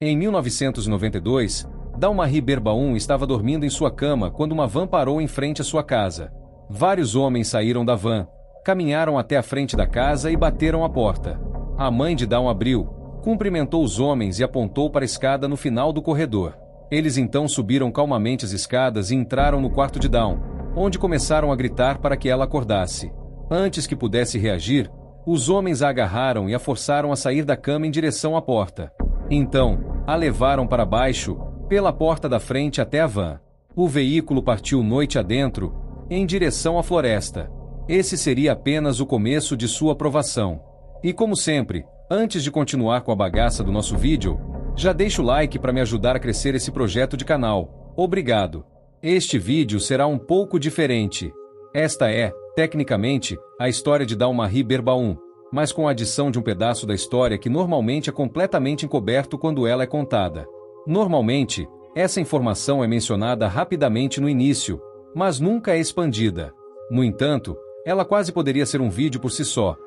Em 1992, Dalmarie Berbaum estava dormindo em sua cama quando uma van parou em frente à sua casa. Vários homens saíram da van, caminharam até a frente da casa e bateram à porta. A mãe de Dawn abriu, cumprimentou os homens e apontou para a escada no final do corredor. Eles então subiram calmamente as escadas e entraram no quarto de Dawn, onde começaram a gritar para que ela acordasse. Antes que pudesse reagir, os homens a agarraram e a forçaram a sair da cama em direção à porta. Então, a levaram para baixo, pela porta da frente até a van. O veículo partiu noite adentro, em direção à floresta. Esse seria apenas o começo de sua provação. E como sempre, antes de continuar com a bagaça do nosso vídeo, já deixa o like para me ajudar a crescer esse projeto de canal. Obrigado! Este vídeo será um pouco diferente. Esta é, tecnicamente, a história de Dalmarie Berbaum, mas com a adição de um pedaço da história que normalmente é completamente encoberto quando ela é contada. Normalmente, essa informação é mencionada rapidamente no início, mas nunca é expandida. No entanto, ela quase poderia ser um vídeo por si só,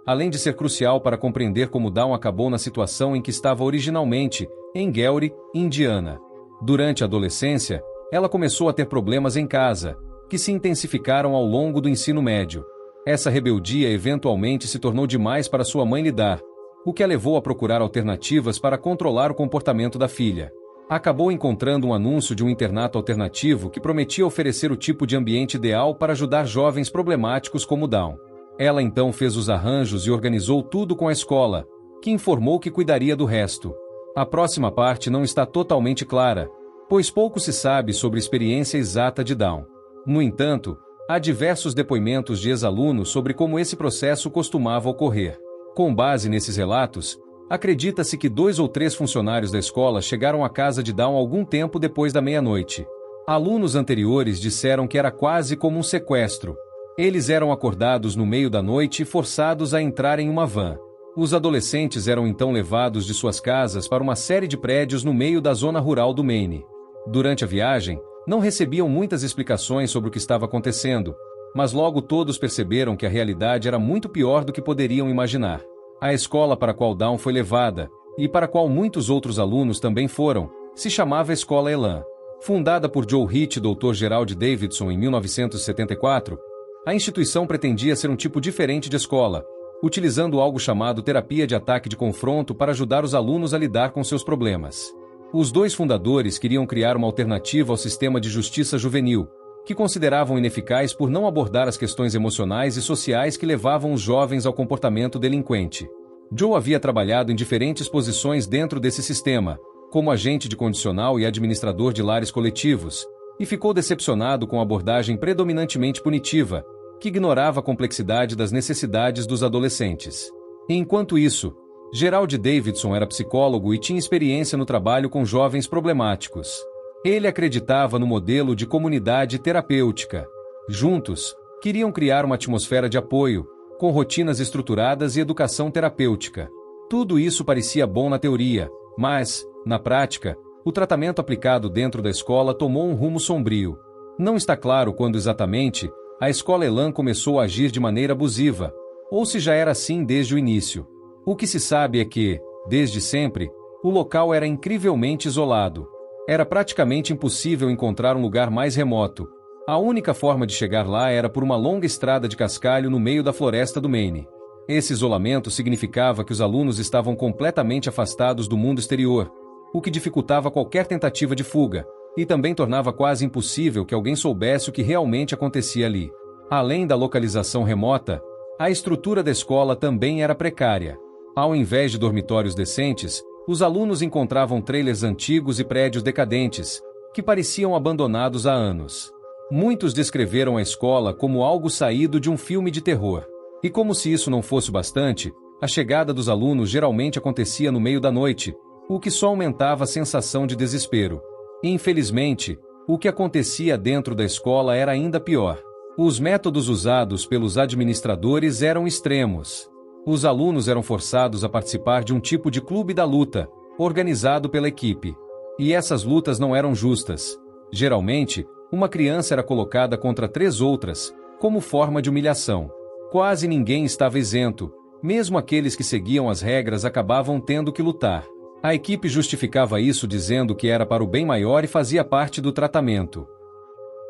além de ser crucial para compreender como Dawn acabou na situação em que estava originalmente, em Gary, Indiana. Durante a adolescência, ela começou a ter problemas em casa, que se intensificaram ao longo do ensino médio. Essa rebeldia eventualmente se tornou demais para sua mãe lidar, o que a levou a procurar alternativas para controlar o comportamento da filha. Acabou encontrando um anúncio de um internato alternativo que prometia oferecer o tipo de ambiente ideal para ajudar jovens problemáticos como Dawn. Ela então fez os arranjos e organizou tudo com a escola, que informou que cuidaria do resto. A próxima parte não está totalmente clara, pois pouco se sabe sobre a experiência exata de Dawn. No entanto, há diversos depoimentos de ex-alunos sobre como esse processo costumava ocorrer. Com base nesses relatos, acredita-se que 2 ou 3 funcionários da escola chegaram à casa de Dawn algum tempo depois da meia-noite. Alunos anteriores disseram que era quase como um sequestro. Eles eram acordados no meio da noite e forçados a entrar em uma van. Os adolescentes eram então levados de suas casas para uma série de prédios no meio da zona rural do Maine. Durante a viagem, não recebiam muitas explicações sobre o que estava acontecendo, mas logo todos perceberam que a realidade era muito pior do que poderiam imaginar. A escola para a qual Dawn foi levada, e para a qual muitos outros alunos também foram, se chamava Escola Elan. Fundada por Joe Hitt e Dr. Gerald Davidson em 1974, a instituição pretendia ser um tipo diferente de escola, utilizando algo chamado terapia de ataque de confronto para ajudar os alunos a lidar com seus problemas. Os 2 fundadores queriam criar uma alternativa ao sistema de justiça juvenil, que consideravam ineficaz por não abordar as questões emocionais e sociais que levavam os jovens ao comportamento delinquente. Joe havia trabalhado em diferentes posições dentro desse sistema, como agente de condicional e administrador de lares coletivos, e ficou decepcionado com a abordagem predominantemente punitiva, que ignorava a complexidade das necessidades dos adolescentes. Enquanto isso, Gerald Davidson era psicólogo e tinha experiência no trabalho com jovens problemáticos. Ele acreditava no modelo de comunidade terapêutica. Juntos, queriam criar uma atmosfera de apoio, com rotinas estruturadas e educação terapêutica. Tudo isso parecia bom na teoria, mas, na prática, o tratamento aplicado dentro da escola tomou um rumo sombrio. Não está claro quando exatamente a Escola Elan começou a agir de maneira abusiva, ou se já era assim desde o início. O que se sabe é que, desde sempre, o local era incrivelmente isolado. Era praticamente impossível encontrar um lugar mais remoto. A única forma de chegar lá era por uma longa estrada de cascalho no meio da floresta do Maine. Esse isolamento significava que os alunos estavam completamente afastados do mundo exterior, o que dificultava qualquer tentativa de fuga, e também tornava quase impossível que alguém soubesse o que realmente acontecia ali. Além da localização remota, a estrutura da escola também era precária. Ao invés de dormitórios decentes, os alunos encontravam trailers antigos e prédios decadentes, que pareciam abandonados há anos. Muitos descreveram a escola como algo saído de um filme de terror. E como se isso não fosse o bastante, a chegada dos alunos geralmente acontecia no meio da noite, o que só aumentava a sensação de desespero. Infelizmente, o que acontecia dentro da escola era ainda pior. Os métodos usados pelos administradores eram extremos. Os alunos eram forçados a participar de um tipo de clube da luta, organizado pela equipe. E essas lutas não eram justas. Geralmente, uma criança era colocada contra 3 outras, como forma de humilhação. Quase ninguém estava isento, mesmo aqueles que seguiam as regras acabavam tendo que lutar. A equipe justificava isso dizendo que era para o bem maior e fazia parte do tratamento.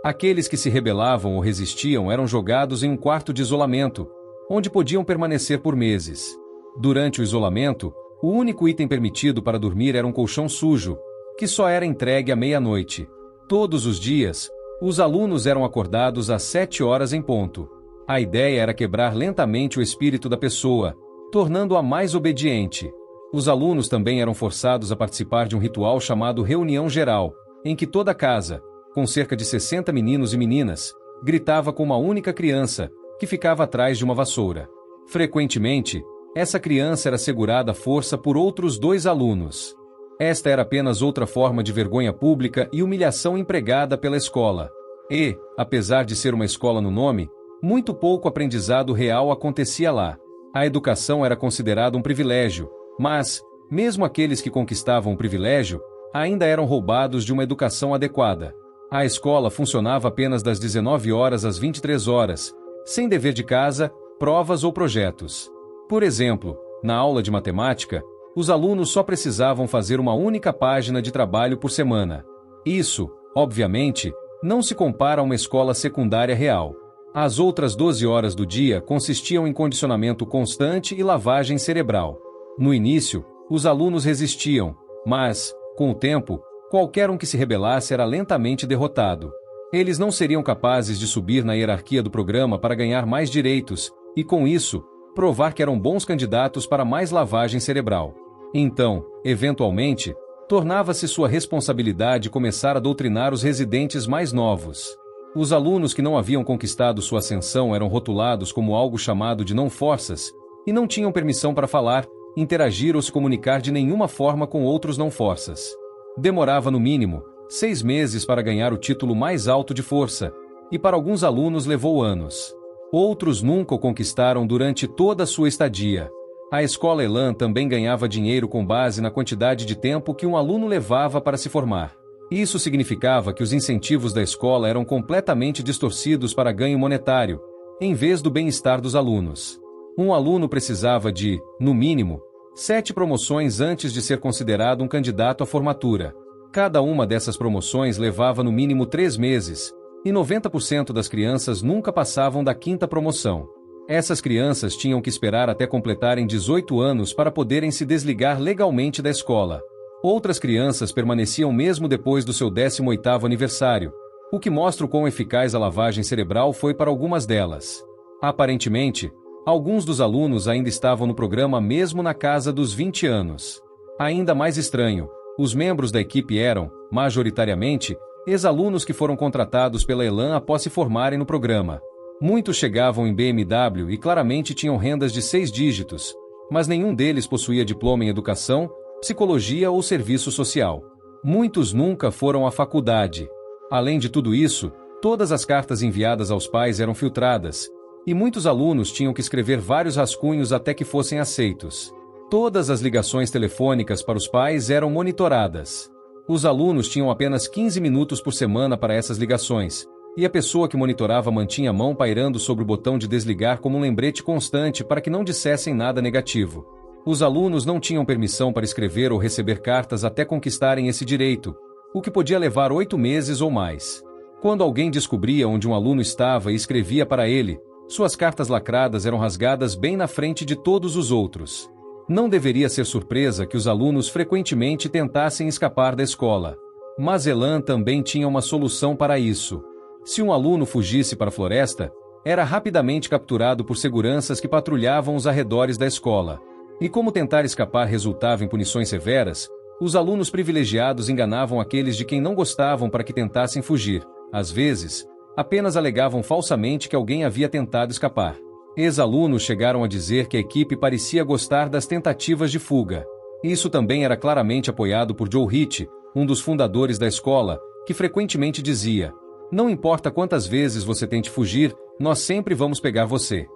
Aqueles que se rebelavam ou resistiam eram jogados em um quarto de isolamento, onde podiam permanecer por meses. Durante o isolamento, o único item permitido para dormir era um colchão sujo, que só era entregue à meia-noite. Todos os dias, os alunos eram acordados às 7 horas em ponto. A ideia era quebrar lentamente o espírito da pessoa, tornando-a mais obediente. Os alunos também eram forçados a participar de um ritual chamado reunião geral, em que toda a casa, com cerca de 60 meninos e meninas, gritava com uma única criança, que ficava atrás de uma vassoura. Frequentemente, essa criança era segurada à força por outros 2 alunos. Esta era apenas outra forma de vergonha pública e humilhação empregada pela escola. E, apesar de ser uma escola no nome, muito pouco aprendizado real acontecia lá. A educação era considerada um privilégio, mas, mesmo aqueles que conquistavam o privilégio, ainda eram roubados de uma educação adequada. A escola funcionava apenas das 19 horas às 23 horas, sem dever de casa, provas ou projetos. Por exemplo, na aula de matemática, os alunos só precisavam fazer uma única página de trabalho por semana. Isso, obviamente, não se compara a uma escola secundária real. As outras 12 horas do dia consistiam em condicionamento constante e lavagem cerebral. No início, os alunos resistiam, mas, com o tempo, qualquer um que se rebelasse era lentamente derrotado. Eles não seriam capazes de subir na hierarquia do programa para ganhar mais direitos e, com isso, provar que eram bons candidatos para mais lavagem cerebral. Então, eventualmente, tornava-se sua responsabilidade começar a doutrinar os residentes mais novos. Os alunos que não haviam conquistado sua ascensão eram rotulados como algo chamado de não-forças e não tinham permissão para falar, interagir ou se comunicar de nenhuma forma com outros não-forças. Demorava, no mínimo, 6 meses para ganhar o título mais alto de força, e para alguns alunos levou anos. Outros nunca o conquistaram durante toda a sua estadia. A escola Elan também ganhava dinheiro com base na quantidade de tempo que um aluno levava para se formar. Isso significava que os incentivos da escola eram completamente distorcidos para ganho monetário, em vez do bem-estar dos alunos. Um aluno precisava de, no mínimo, 7 promoções antes de ser considerado um candidato à formatura. Cada uma dessas promoções levava no mínimo 3 meses, e 90% das crianças nunca passavam da 5ª promoção. Essas crianças tinham que esperar até completarem 18 anos para poderem se desligar legalmente da escola. Outras crianças permaneciam mesmo depois do seu 18º aniversário, o que mostra o quão eficaz a lavagem cerebral foi para algumas delas. Aparentemente, alguns dos alunos ainda estavam no programa mesmo na casa dos 20 anos. Ainda mais estranho, os membros da equipe eram, majoritariamente, ex-alunos que foram contratados pela Elan após se formarem no programa. Muitos chegavam em BMW e claramente tinham rendas de 6 dígitos, mas nenhum deles possuía diploma em educação, psicologia ou serviço social. Muitos nunca foram à faculdade. Além de tudo isso, todas as cartas enviadas aos pais eram filtradas, e muitos alunos tinham que escrever vários rascunhos até que fossem aceitos. Todas as ligações telefônicas para os pais eram monitoradas. Os alunos tinham apenas 15 minutos por semana para essas ligações, e a pessoa que monitorava mantinha a mão pairando sobre o botão de desligar como um lembrete constante para que não dissessem nada negativo. Os alunos não tinham permissão para escrever ou receber cartas até conquistarem esse direito, o que podia levar 8 meses ou mais. Quando alguém descobria onde um aluno estava e escrevia para ele, suas cartas lacradas eram rasgadas bem na frente de todos os outros. Não deveria ser surpresa que os alunos frequentemente tentassem escapar da escola. Mas Elan também tinha uma solução para isso. Se um aluno fugisse para a floresta, era rapidamente capturado por seguranças que patrulhavam os arredores da escola. E como tentar escapar resultava em punições severas, os alunos privilegiados enganavam aqueles de quem não gostavam para que tentassem fugir. Às vezes, apenas alegavam falsamente que alguém havia tentado escapar. Ex-alunos chegaram a dizer que a equipe parecia gostar das tentativas de fuga. Isso também era claramente apoiado por Joe Hitch, um dos fundadores da escola, que frequentemente dizia: "Não importa quantas vezes você tente fugir, nós sempre vamos pegar você."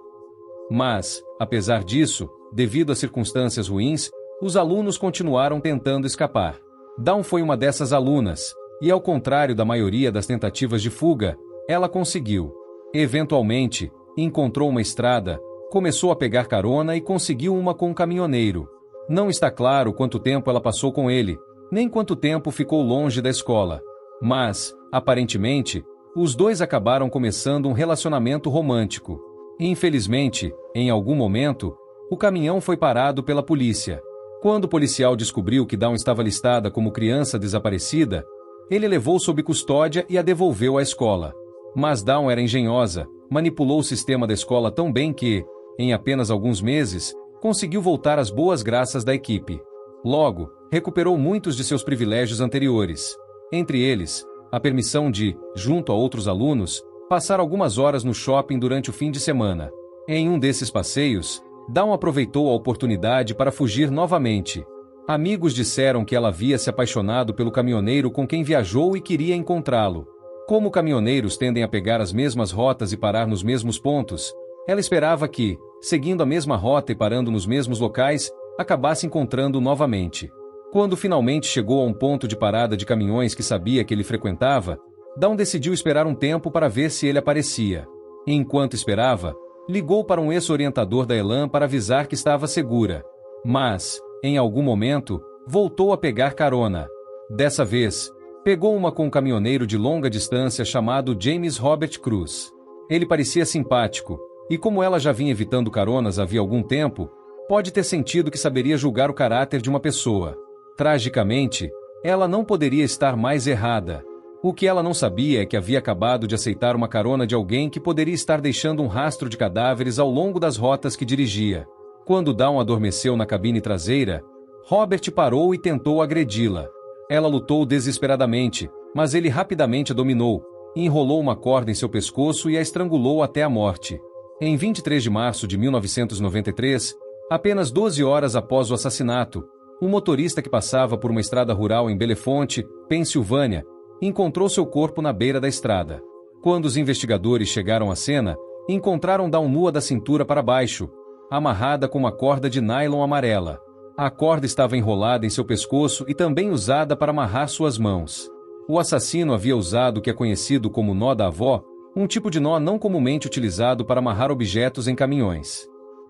Mas, apesar disso, devido a circunstâncias ruins, os alunos continuaram tentando escapar. Dawn foi uma dessas alunas, e ao contrário da maioria das tentativas de fuga, ela conseguiu. Eventualmente, encontrou uma estrada, começou a pegar carona e conseguiu uma com um caminhoneiro. Não está claro quanto tempo ela passou com ele, nem quanto tempo ficou longe da escola. Mas, aparentemente, os dois acabaram começando um relacionamento romântico. Infelizmente, em algum momento, o caminhão foi parado pela polícia. Quando o policial descobriu que Dawn estava listada como criança desaparecida, ele levou sob custódia e a devolveu à escola. Mas Dawn era engenhosa, manipulou o sistema da escola tão bem que, em apenas alguns meses, conseguiu voltar às boas graças da equipe. Logo, recuperou muitos de seus privilégios anteriores. Entre eles, a permissão de, junto a outros alunos, passar algumas horas no shopping durante o fim de semana. Em um desses passeios, Dawn aproveitou a oportunidade para fugir novamente. Amigos disseram que ela havia se apaixonado pelo caminhoneiro com quem viajou e queria encontrá-lo. Como caminhoneiros tendem a pegar as mesmas rotas e parar nos mesmos pontos, ela esperava que, seguindo a mesma rota e parando nos mesmos locais, acabasse encontrando-o novamente. Quando finalmente chegou a um ponto de parada de caminhões que sabia que ele frequentava, Dawn decidiu esperar um tempo para ver se ele aparecia. Enquanto esperava, ligou para um ex-orientador da Elan para avisar que estava segura. Mas, em algum momento, voltou a pegar carona. Dessa vez, pegou uma com um caminhoneiro de longa distância chamado James Robert Cruz. Ele parecia simpático, e como ela já vinha evitando caronas havia algum tempo, pode ter sentido que saberia julgar o caráter de uma pessoa. Tragicamente, ela não poderia estar mais errada. O que ela não sabia é que havia acabado de aceitar uma carona de alguém que poderia estar deixando um rastro de cadáveres ao longo das rotas que dirigia. Quando Dawn adormeceu na cabine traseira, Robert parou e tentou agredi-la. Ela lutou desesperadamente, mas ele rapidamente a dominou, enrolou uma corda em seu pescoço e a estrangulou até a morte. Em 23 de março de 1993, apenas 12 horas após o assassinato, um motorista que passava por uma estrada rural em Bellefonte, Pensilvânia, encontrou seu corpo na beira da estrada. Quando os investigadores chegaram à cena, encontraram Dawn nua da cintura para baixo, amarrada com uma corda de nylon amarela. A corda estava enrolada em seu pescoço e também usada para amarrar suas mãos. O assassino havia usado o que é conhecido como nó da avó, um tipo de nó não comumente utilizado para amarrar objetos em caminhões.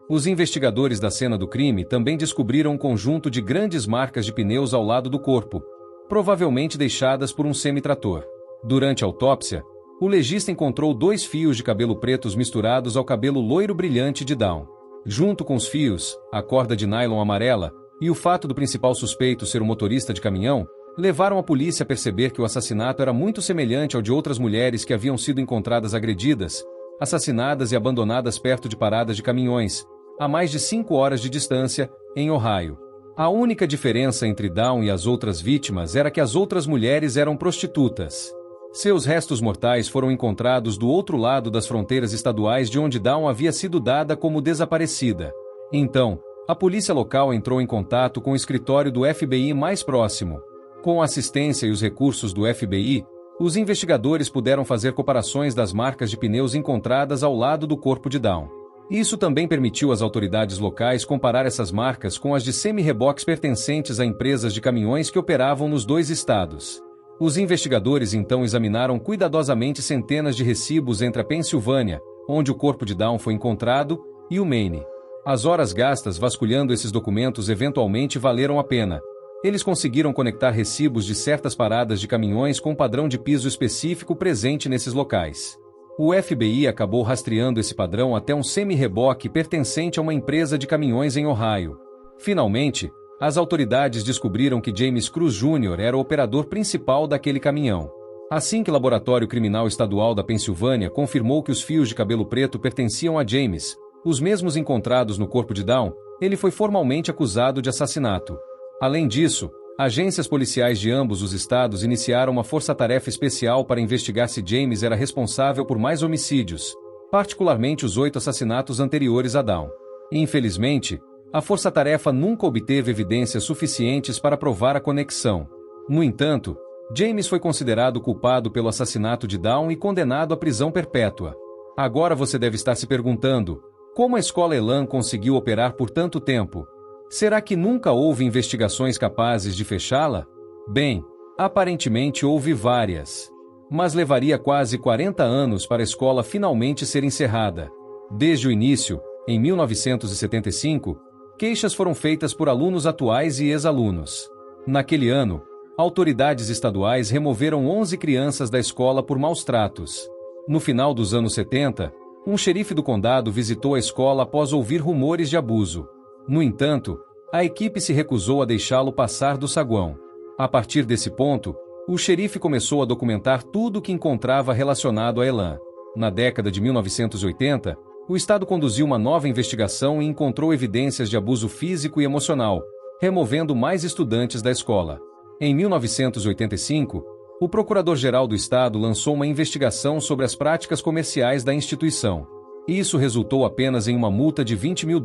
Os investigadores da cena do crime também descobriram um conjunto de grandes marcas de pneus ao lado do corpo, provavelmente deixadas por um semitrator. Durante a autópsia, o legista encontrou 2 fios de cabelo pretos misturados ao cabelo loiro brilhante de Dawn. Junto com os fios, a corda de nylon amarela e o fato do principal suspeito ser o motorista de caminhão, levaram a polícia a perceber que o assassinato era muito semelhante ao de outras mulheres que haviam sido encontradas agredidas, assassinadas e abandonadas perto de paradas de caminhões, a mais de 5 horas de distância, em Ohio. A única diferença entre Dawn e as outras vítimas era que as outras mulheres eram prostitutas. Seus restos mortais foram encontrados do outro lado das fronteiras estaduais de onde Dawn havia sido dada como desaparecida. Então, a polícia local entrou em contato com o escritório do FBI mais próximo. Com a assistência e os recursos do FBI, os investigadores puderam fazer comparações das marcas de pneus encontradas ao lado do corpo de Dawn. Isso também permitiu às autoridades locais comparar essas marcas com as de semi-reboques pertencentes a empresas de caminhões que operavam nos 2 estados. Os investigadores então examinaram cuidadosamente centenas de recibos entre a Pensilvânia, onde o corpo de Dawn foi encontrado, e o Maine. As horas gastas vasculhando esses documentos eventualmente valeram a pena. Eles conseguiram conectar recibos de certas paradas de caminhões com um padrão de piso específico presente nesses locais. O FBI acabou rastreando esse padrão até um semi-reboque pertencente a uma empresa de caminhões em Ohio. Finalmente, as autoridades descobriram que James Cruz Jr. era o operador principal daquele caminhão. Assim que o Laboratório Criminal Estadual da Pensilvânia confirmou que os fios de cabelo preto pertenciam a James, os mesmos encontrados no corpo de Dawn, ele foi formalmente acusado de assassinato. Além disso, agências policiais de ambos os estados iniciaram uma força-tarefa especial para investigar se James era responsável por mais homicídios, particularmente os 8 assassinatos anteriores a Dawn. Infelizmente, a força-tarefa nunca obteve evidências suficientes para provar a conexão. No entanto, James foi considerado culpado pelo assassinato de Dawn e condenado à prisão perpétua. Agora você deve estar se perguntando, como a escola Elan conseguiu operar por tanto tempo? Será que nunca houve investigações capazes de fechá-la? Bem, aparentemente houve várias. Mas levaria quase 40 anos para a escola finalmente ser encerrada. Desde o início, em 1975, Queixas foram feitas por alunos atuais e ex-alunos. Naquele ano, autoridades estaduais removeram 11 crianças da escola por maus tratos. No final dos anos 70, um xerife do condado visitou a escola após ouvir rumores de abuso. No entanto, a equipe se recusou a deixá-lo passar do saguão. A partir desse ponto, o xerife começou a documentar tudo o que encontrava relacionado a Elan. Na década de 1980, o Estado conduziu uma nova investigação e encontrou evidências de abuso físico e emocional, removendo mais estudantes da escola. Em 1985, o Procurador-Geral do Estado lançou uma investigação sobre as práticas comerciais da instituição. Isso resultou apenas em uma multa de $20 mil,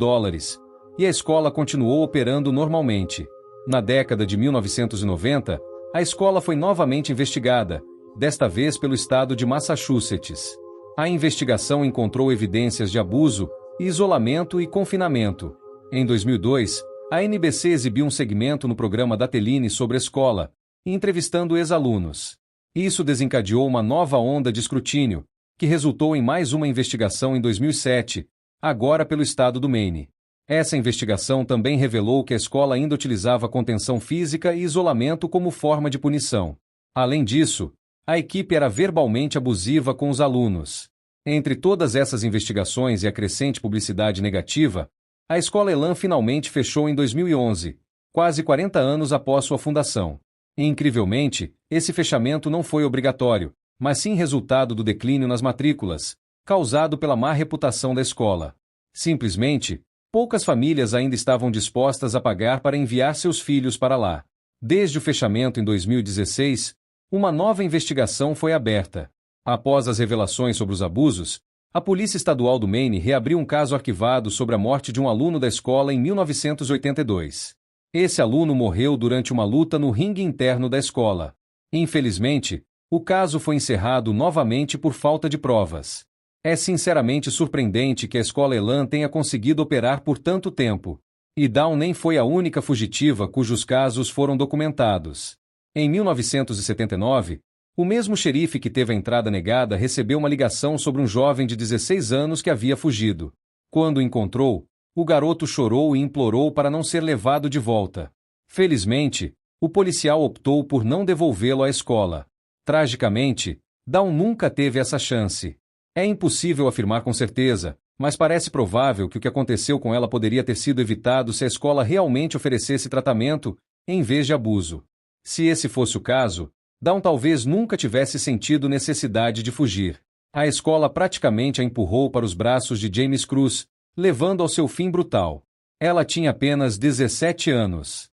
e a escola continuou operando normalmente. Na década de 1990, a escola foi novamente investigada, desta vez pelo estado de Massachusetts. A investigação encontrou evidências de abuso, isolamento e confinamento. Em 2002, a NBC exibiu um segmento no programa da Teline sobre a escola, entrevistando ex-alunos. Isso desencadeou uma nova onda de escrutínio, que resultou em mais uma investigação em 2007, agora pelo estado do Maine. Essa investigação também revelou que a escola ainda utilizava contenção física e isolamento como forma de punição. Além disso, a equipe era verbalmente abusiva com os alunos. Entre todas essas investigações e a crescente publicidade negativa, a escola Elan finalmente fechou em 2011, quase 40 anos após sua fundação. E, incrivelmente, esse fechamento não foi obrigatório, mas sim resultado do declínio nas matrículas, causado pela má reputação da escola. Simplesmente, poucas famílias ainda estavam dispostas a pagar para enviar seus filhos para lá. Desde o fechamento em 2016, uma nova investigação foi aberta. Após as revelações sobre os abusos, a Polícia Estadual do Maine reabriu um caso arquivado sobre a morte de um aluno da escola em 1982. Esse aluno morreu durante uma luta no ringue interno da escola. Infelizmente, o caso foi encerrado novamente por falta de provas. É sinceramente surpreendente que a escola Elan tenha conseguido operar por tanto tempo. E Dawn nem foi a única fugitiva cujos casos foram documentados. Em 1979, o mesmo xerife que teve a entrada negada recebeu uma ligação sobre um jovem de 16 anos que havia fugido. Quando o encontrou, o garoto chorou e implorou para não ser levado de volta. Felizmente, o policial optou por não devolvê-lo à escola. Tragicamente, Dawn nunca teve essa chance. É impossível afirmar com certeza, mas parece provável que o que aconteceu com ela poderia ter sido evitado se a escola realmente oferecesse tratamento, em vez de abuso. Se esse fosse o caso, Dawn talvez nunca tivesse sentido necessidade de fugir. A escola praticamente a empurrou para os braços de James Cruz, levando ao seu fim brutal. Ela tinha apenas 17 anos.